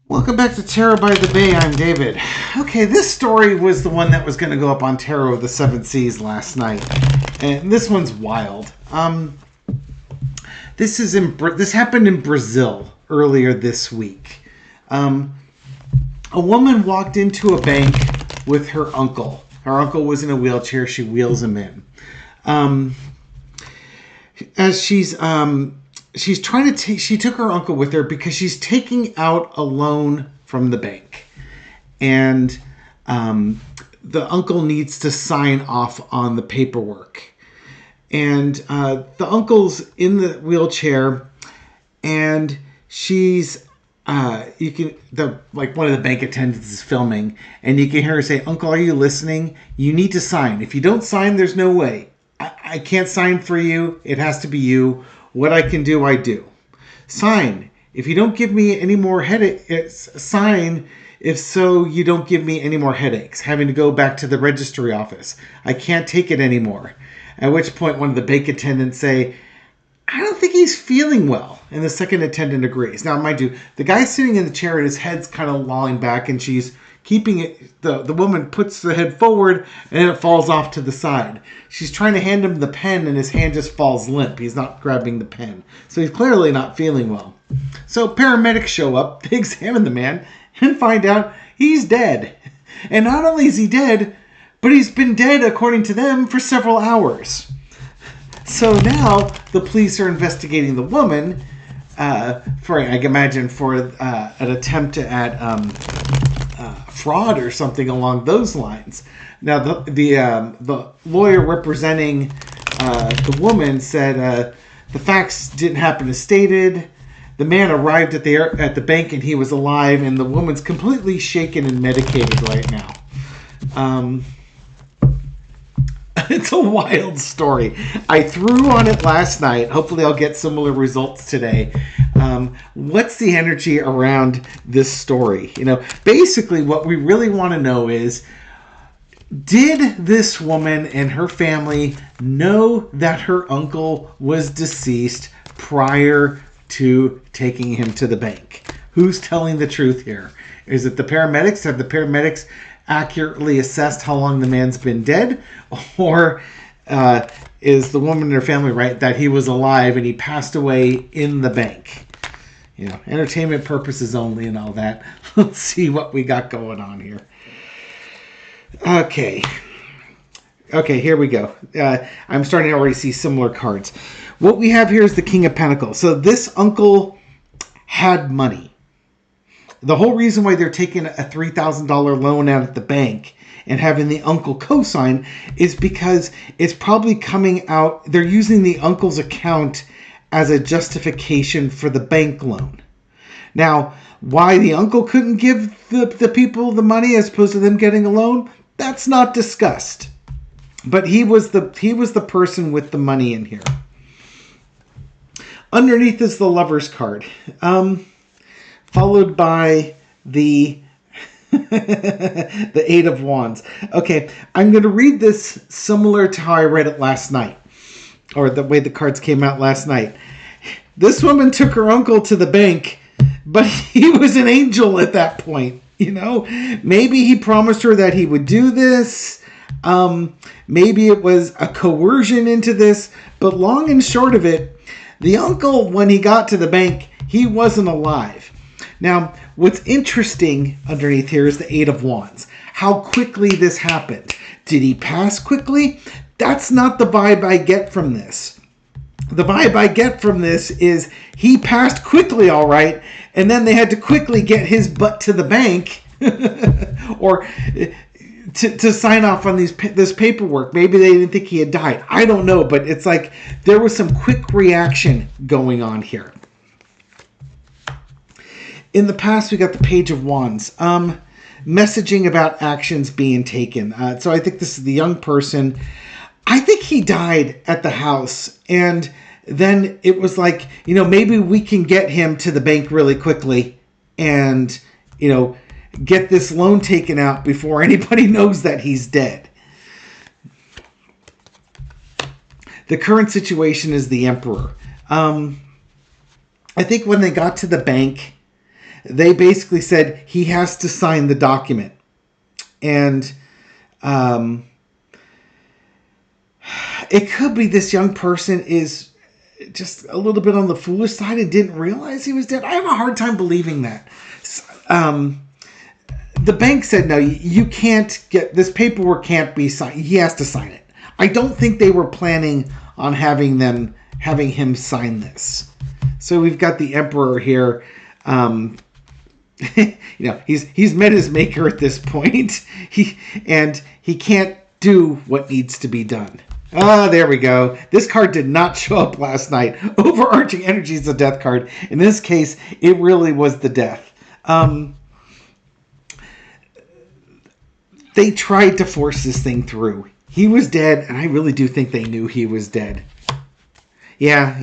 Welcome back to Tarot by the Bay. I'm David. Okay, this story was the one that was going to go up on Tarot of the Seven Seas last night, and this one's wild. This happened in Brazil earlier this week. A woman walked into a bank with her uncle. Her uncle was in a wheelchair. She wheels him in. As she's trying to take, she took her uncle with her because she's taking out a loan from the bank, and the uncle needs to sign off on the paperwork. And the uncle's in the wheelchair, and she's one of the bank attendants is filming, and you can hear her say, "Uncle, are you listening? You need to sign. If you don't sign, there's no way. I can't sign for you. It has to be you. What I can do, I do. Sign. If you don't give me any more headaches, sign. If so, you don't give me any more headaches. Having to go back to the registry office. I can't take it anymore." At which point, one of the bank attendants say, "I don't think he's feeling well." And the second attendant agrees. Now, mind you, the guy's sitting in the chair and his head's kind of lolling back, and she's keeping it. The woman puts the head forward, and it falls off to the side. She's trying to hand him the pen, and his hand just falls limp. He's not grabbing the pen. So he's clearly not feeling well. So paramedics show up, they examine the man, and find out he's dead. And not only is he dead, but he's been dead, according to them, for several hours. So now the police are investigating the woman for, I can imagine, for an attempt at fraud or something along those lines. Now the lawyer representing the woman said the facts didn't happen as stated. The man arrived at the bank and he was alive, and the woman's completely shaken and medicated right now. It's a wild story. I threw on it last night. Hopefully I'll get similar results today. What's the energy around this story? Basically what we really want to know is, did this woman and her family know that her uncle was deceased prior to taking him to the bank? Who's telling the truth here? Is it the paramedics? Have the paramedics accurately assessed how long the man's been dead? Or is the woman and her family right that he was alive and he passed away in the bank? Entertainment purposes only and all that. Let's see what we got going on here. Okay, here we go. I'm starting to already see similar cards. What we have here is the King of Pentacles. So this uncle had money. The whole reason why they're taking a $3,000 loan out at the bank and having the uncle co-sign is because it's probably coming out. They're using the uncle's account as a justification for the bank loan. Now, why the uncle couldn't give the people the money as opposed to them getting a loan, that's not discussed. But he was the person with the money in here. Underneath is the Lover's card, followed by the the Eight of Wands. Okay, I'm going to read this similar to how I read it last night, or the way the cards came out last night. This woman took her uncle to the bank, but he was an angel at that point. Maybe he promised her that he would do this. Maybe it was a coercion into this. But long and short of it, the uncle, when he got to the bank, he wasn't alive. Now, what's interesting underneath here is the Eight of Wands. How quickly this happened. Did he pass quickly? That's not the vibe I get from this. The vibe I get from this is he passed quickly, all right, and then they had to quickly get his butt to the bank or to sign off on this paperwork. Maybe they didn't think he had died. I don't know, but it's like there was some quick reaction going on here. In the past, we got the Page of Wands. Messaging about actions being taken. So I think this is the young person. I think he died at the house, and then it was like, maybe we can get him to the bank really quickly and, get this loan taken out before anybody knows that he's dead. The current situation is the Emperor. I think when they got to the bank, they basically said he has to sign the document. And it could be this young person is just a little bit on the foolish side and didn't realize he was dead. I have a hard time believing that. The bank said, no, you can't get this paperwork, can't be signed. He has to sign it. I don't think they were planning on having him sign this. So we've got the emperor here. He's met his maker at this point. He can't do what needs to be done. There we go. This card did not show up last night. Overarching energy is the death card. In this case, it really was the death. They tried to force this thing through. He was dead, and I really do think they knew he was dead. Yeah.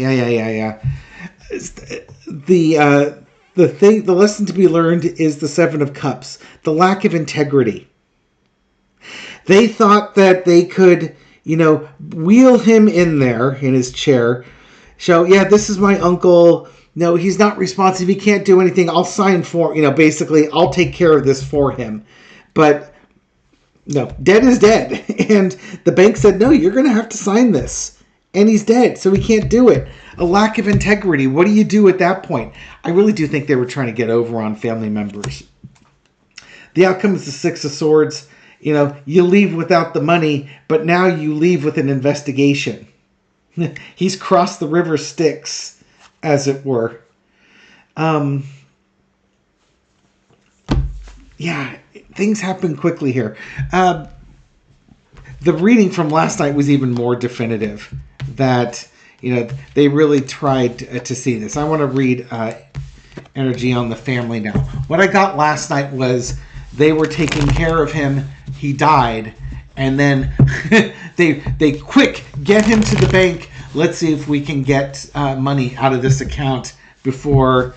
The lesson to be learned is the Seven of Cups. The lack of integrity. They thought that they could, wheel him in there in his chair. Show, yeah, this is my uncle. No, he's not responsive. He can't do anything. I'll sign for, basically, I'll take care of this for him. But no, dead is dead. And the bank said, no, you're going to have to sign this. And he's dead, so he can't do it. A lack of integrity. What do you do at that point? I really do think they were trying to get over on family members. The outcome is the Six of Swords. You leave without the money, but now you leave with an investigation. He's crossed the river Styx, as it were. Yeah, things happen quickly here. The reading from last night was even more definitive that, they really tried to see this. I want to read energy on the family now. What I got last night was they were taking care of him. He died. And then they quick get him to the bank. Let's see if we can get money out of this account before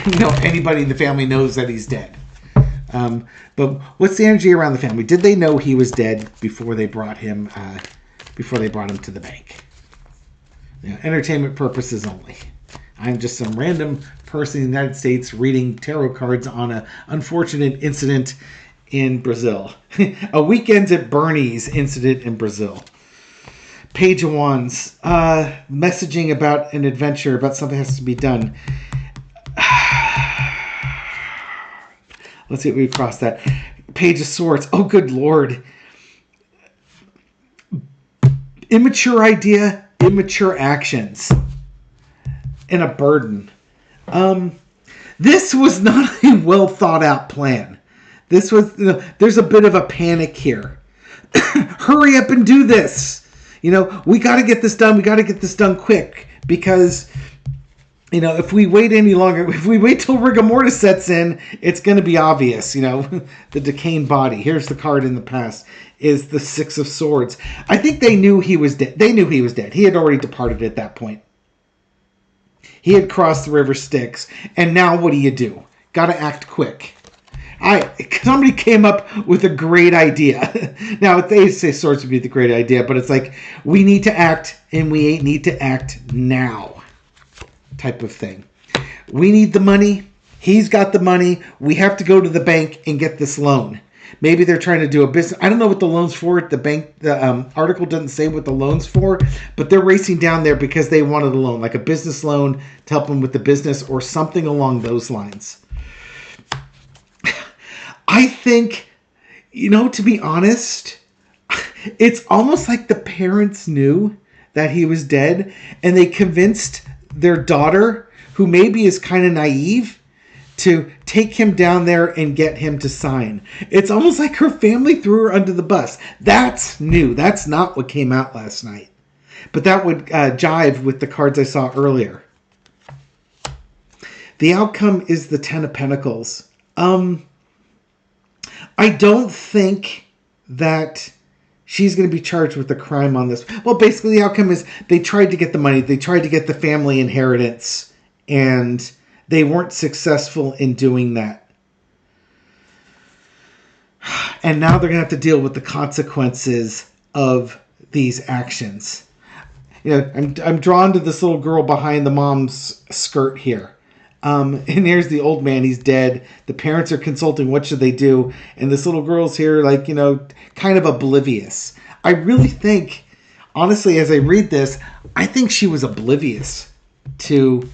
anybody in the family knows that he's dead. But what's the energy around the family? Did they know he was dead before they brought him to the bank? Entertainment purposes only. I'm just some random person in the United States reading tarot cards on an unfortunate incident in Brazil. A weekends at Bernie's incident in Brazil. Page of Wands. Messaging about an adventure, about something that has to be done. Let's see if we cross that. Page of Swords. Oh, good Lord. Immature idea, immature actions. And a burden. This was not a well thought out plan. This was, there's a bit of a panic here. Hurry up and do this. We got to get this done. We got to get this done quick because, if we wait any longer, if we wait till rigor mortis sets in, it's going to be obvious, the decaying body. Here's the card in the past is the Six of Swords. I think they knew he was dead. They knew he was dead. He had already departed at that point. He had crossed the river Styx. And now what do? Got to act quick. Somebody came up with a great idea. Now, they say swords would be the great idea, but it's like, we need to act, and we need to act now type of thing. We need the money. He's got the money. We have to go to the bank and get this loan. Maybe they're trying to do a business. I don't know what the loan's for. The article doesn't say what the loan's for, but they're racing down there because they wanted a loan, like a business loan to help them with the business or something along those lines. I think, to be honest, it's almost like the parents knew that he was dead and they convinced their daughter, who maybe is kind of naive, to take him down there and get him to sign. It's almost like her family threw her under the bus. That's new. That's not what came out last night. But that would jive with the cards I saw earlier. The outcome is the Ten of Pentacles. I don't think that she's going to be charged with a crime on this. Well, basically the outcome is they tried to get the money. They tried to get the family inheritance. And they weren't successful in doing that. And now they're going to have to deal with the consequences of these actions. I'm drawn to this little girl behind the mom's skirt here. And here's the old man. He's dead. The parents are consulting. What should they do? And this little girl's here, like, kind of oblivious. I really think, honestly, as I read this, I think she was oblivious to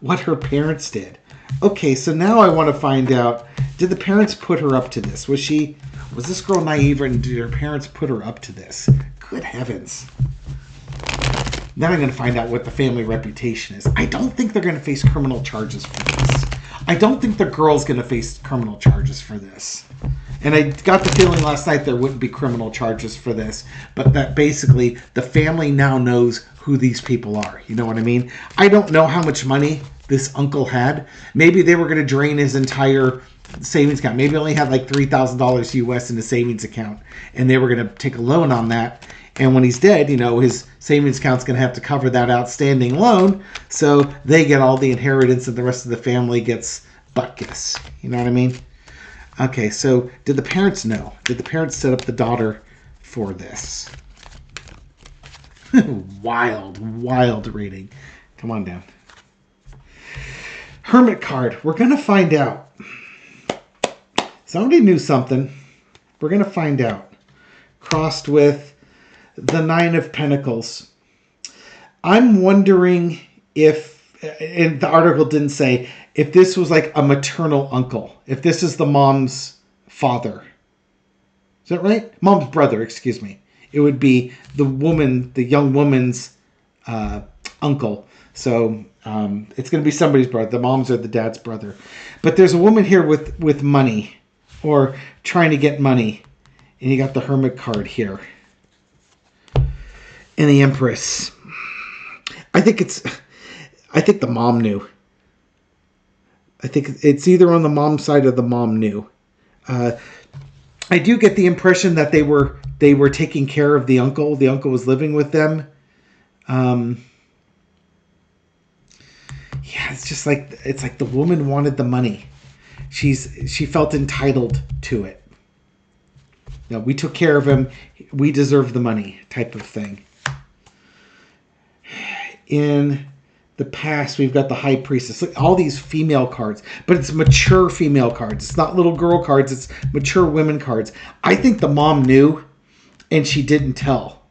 what her parents did. Okay, so now I want to find out, did the parents put her up to this? Was this girl naive, and did her parents put her up to this? Good heavens. Then I'm going to find out what the family reputation is. I don't think they're going to face criminal charges for this. I don't think the girl's going to face criminal charges for this. And I got the feeling last night there wouldn't be criminal charges for this, but that basically the family now knows who these people are. You know what I mean? I don't know how much money this uncle had. Maybe they were going to drain his entire savings account. Maybe he only had like $3,000 US in his savings account, and they were going to take a loan on that. And when he's dead, his savings account's going to have to cover that outstanding loan, so they get all the inheritance and the rest of the family gets butkus. You know what I mean? Okay, so did the parents know? Did the parents set up the daughter for this? Wild reading. Come on down. Hermit card. We're going to find out. Somebody knew something. We're going to find out. Crossed with the Nine of Pentacles. I'm wondering if, and the article didn't say, if this was like a maternal uncle. If this is the mom's father. Is that right? Mom's brother, excuse me. It would be the young woman's uncle. So it's going to be somebody's brother. The mom's or the dad's brother. But there's a woman here with money, or trying to get money. And you got the Hermit card here. And the Empress. I think the mom knew. I think it's either on the mom's side or the mom knew. I do get the impression that they were taking care of the uncle. The uncle was living with them. It's like the woman wanted the money. She felt entitled to it. We took care of him. We deserve the money, type of thing. In the past, we've got the High Priestess. Look, all these female cards, but it's mature female cards. It's not little girl cards. It's mature women cards. I think the mom knew, and she didn't tell.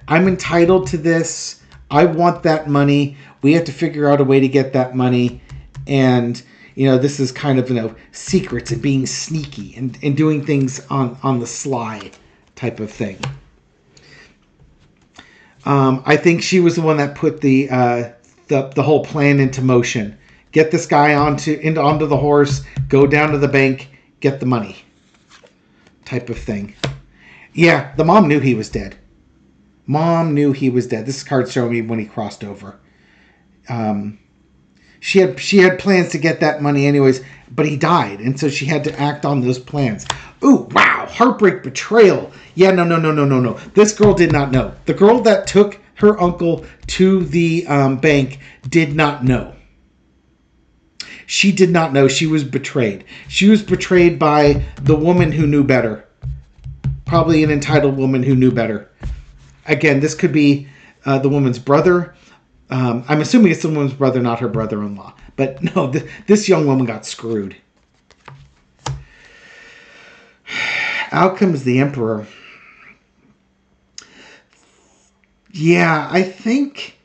I'm entitled to this. I want that money. We have to figure out a way to get that money. And, this is kind of, secrets and being sneaky and doing things on the sly type of thing. I think she was the one that put the whole plan into motion. Get this guy onto the horse, go down to the bank, get the money, type of thing. Yeah, the mom knew he was dead. This card's showing me when he crossed over. She had plans to get that money anyways, but he died, and so she had to act on those plans. Ooh, wow, heartbreak, betrayal. Yeah, no. This girl did not know. The girl that took her uncle to the bank did not know. She did not know. She was betrayed. She was betrayed by the woman who knew better. Probably an entitled woman who knew better. Again, this could be the woman's brother. I'm assuming it's the woman's brother, not her brother-in-law. But no, this young woman got screwed. Out comes the Emperor. Yeah, I think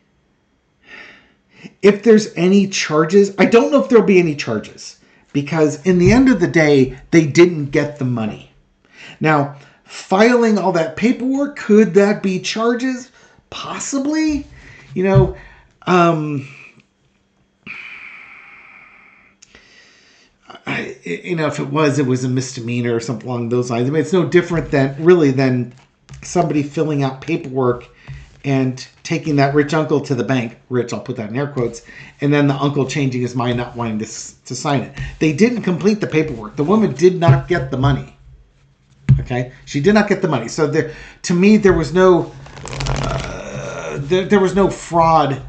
if there's any charges, I don't know if there'll be any charges. Because in the end of the day, they didn't get the money. Now, filing all that paperwork, could that be charges? Possibly. If it was a misdemeanor or something along those lines. I mean, it's no different than somebody filling out paperwork and taking that rich uncle to the bank. Rich, I'll put that in air quotes. And then the uncle changing his mind, not wanting to sign it. They didn't complete the paperwork. The woman did not get the money. Okay? She did not get the money. So to me, there was no fraud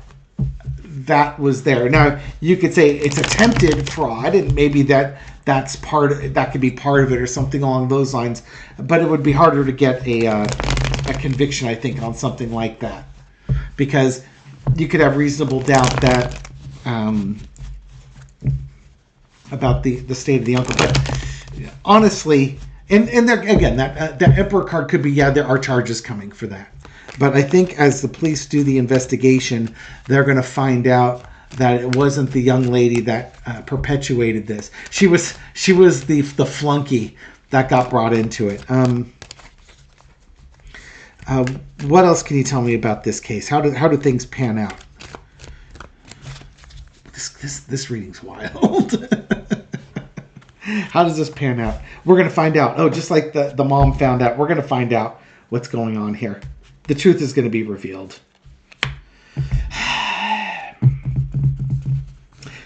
that was there. Now, you could say it's attempted fraud, and maybe that could be part of it or something along those lines. But it would be harder to get a conviction, I think, on something like that, because you could have reasonable doubt that about the state of the uncle. But honestly, and there again, that Emperor card could be, yeah, there are charges coming for that. But I think as the police do the investigation, they're going to find out that it wasn't the young lady that perpetuated this. She was the flunky that got brought into it. What else can you tell me about this case? How do things pan out? This reading's wild. How does this pan out? We're going to find out. Oh, just like the mom found out, we're going to find out what's going on here. The truth is going to be revealed.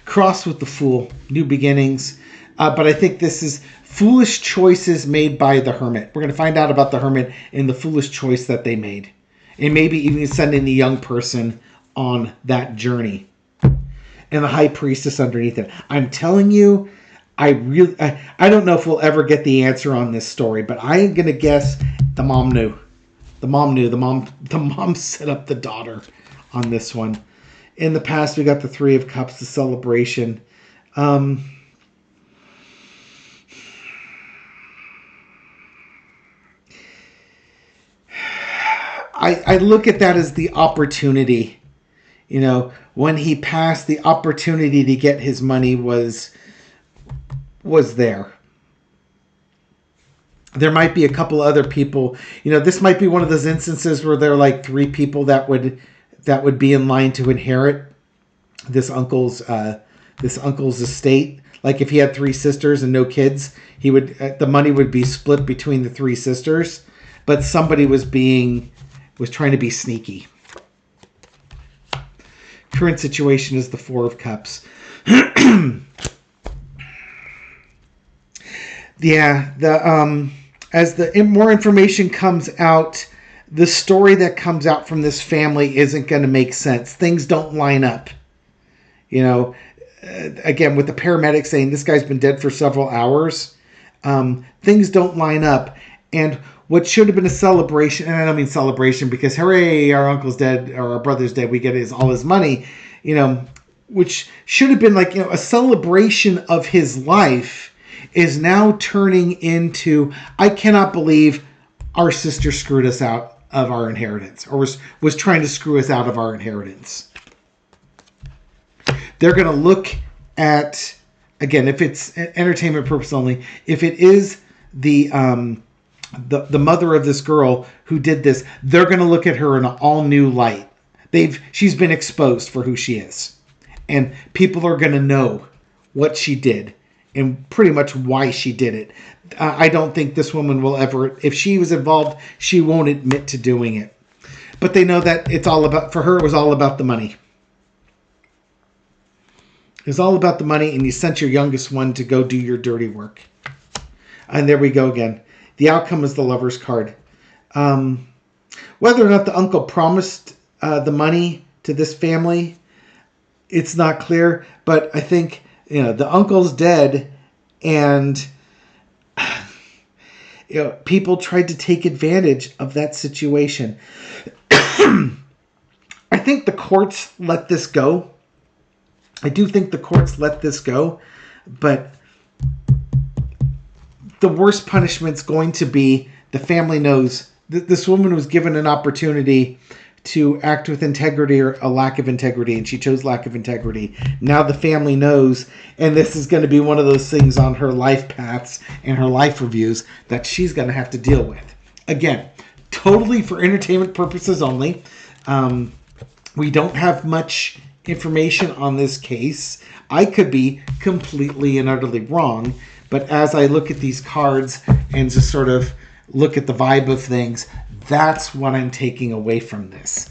Cross with the Fool, new beginnings. But I think this is foolish choices made by the Hermit. We're going to find out about the Hermit and the foolish choice that they made. And maybe even sending the young person on that journey. And the High Priestess underneath it. I'm telling you, I don't know if we'll ever get the answer on this story, but I am going to guess the mom knew. The mom knew. The mom set up the daughter on this one. In the past, we got the Three of Cups, the celebration. I look at that as the opportunity. You know, when he passed, the opportunity to get his money was there. There might be a couple other people. You know, this might be one of those instances where there are like 3 people that would be in line to inherit this uncle's estate. Like if he had 3 sisters and no kids, the money would be split between the 3 sisters. But somebody was trying to be sneaky. Current situation is the Four of Cups. Yeah, as more information comes out, the story that comes out from this family isn't going to make sense. Things don't line up. You know, again, with the paramedics saying this guy's been dead for several hours, things don't line up. And what should have been a celebration, and I don't mean celebration because hooray, our uncle's dead or our brother's dead, we get all his money, you know, which should have been like, you know, a celebration of his life is now turning into, I cannot believe our sister screwed us out of our inheritance, or was trying to screw us out of our inheritance. They're going to look at, again, if it's entertainment purpose only, if it is the mother of this girl who did this, they're going to look at her in an all new light. She's been exposed for who she is, and people are going to know what she did and pretty much why she did it. I don't think this woman will ever, if she was involved, she won't admit to doing it. But they know that for her, it was all about the money. It was all about the money, and you sent your youngest one to go do your dirty work. And there we go again. The outcome is the Lover's card. Whether or not the uncle promised the money to this family, it's not clear. But I think, you know, the uncle's dead, and you know, people tried to take advantage of that situation. I think the courts let this go. I do think the courts let this go, but the worst punishment's going to be the family knows that this woman was given an opportunity to act with integrity or a lack of integrity, and she chose lack of integrity. Now the family knows, and this is going to be one of those things on her life paths and her life reviews that she's going to have to deal with. Again, totally for entertainment purposes only. We don't have much information on this case. I could be completely and utterly wrong, but as I look at these cards and just sort of look at the vibe of things, that's what I'm taking away from this.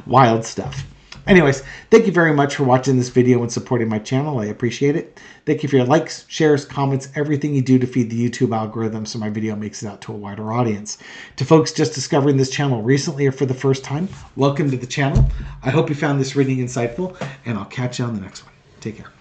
Wild stuff. Anyways, thank you very much for watching this video and supporting my channel. I appreciate it. Thank you for your likes, shares, comments, everything you do to feed the YouTube algorithm so my video makes it out to a wider audience. To folks just discovering this channel recently or for the first time, welcome to the channel. I hope you found this reading insightful, and I'll catch you on the next one. Take care.